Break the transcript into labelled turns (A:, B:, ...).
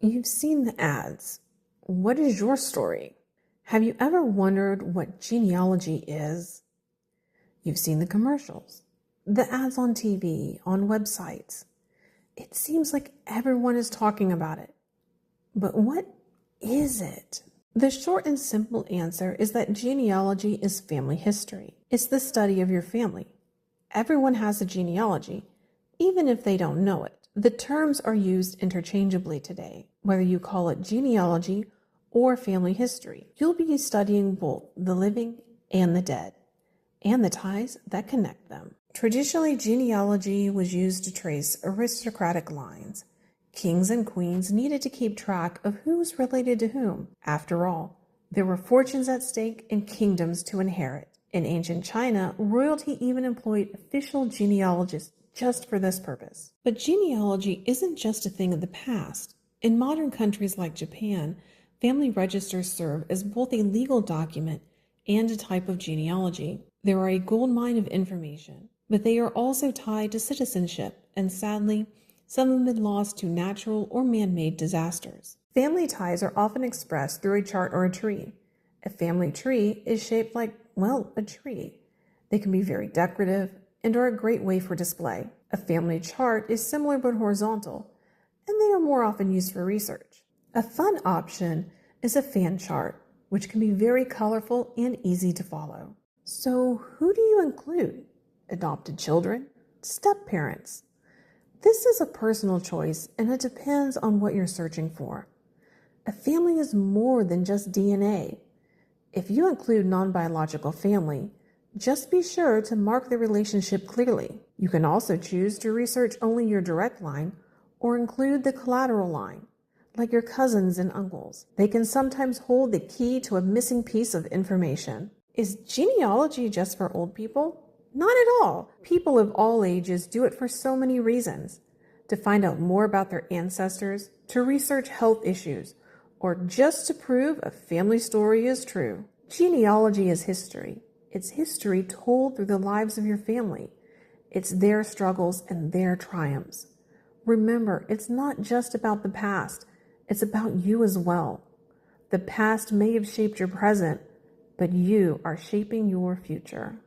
A: You've seen the ads. What is your story? Have you ever wondered what genealogy is? You've seen the commercials, the ads on TV, on websites. It seems like everyone is talking about it. But what is it? The short and simple answer is that genealogy is family history. It's the study of your family. Everyone has a genealogy, even if they don't know it. The terms are used interchangeably today, whether you call it genealogy or family history. You'll be studying both the living and the dead, and the ties that connect them. Traditionally, genealogy was used to trace aristocratic lines. Kings and queens needed to keep track of who's related to whom. After all, there were fortunes at stake and kingdoms to inherit. In ancient China, royalty even employed official genealogists just for this purpose. But genealogy isn't just a thing of the past. In modern countries like Japan, family registers serve as both a legal document and a type of genealogy. They are a goldmine of information, but they are also tied to citizenship, and sadly, some have been lost to natural or man-made disasters. Family ties are often expressed through a chart or a tree. A family tree is shaped like, a tree. They can be very decorative and are a great way for display. A family chart is similar but horizontal, and they are more often used for research. A fun option is a fan chart, which can be very colorful and easy to follow. So who do you include? Adopted children? Step-parents? This is a personal choice, and it depends on what you're searching for. A family is more than just DNA. If you include non-biological family, just be sure to mark the relationship clearly. You can also choose to research only your direct line or include the collateral line, like your cousins and uncles. They can sometimes hold the key to a missing piece of information. Is genealogy just for old people? Not at all. People of all ages do it for so many reasons. To find out more about their ancestors, to research health issues, or just to prove a family story is true. Genealogy is history. It's history told through the lives of your family. It's their struggles and their triumphs. Remember, it's not just about the past. It's about you as well. The past may have shaped your present, but you are shaping your future.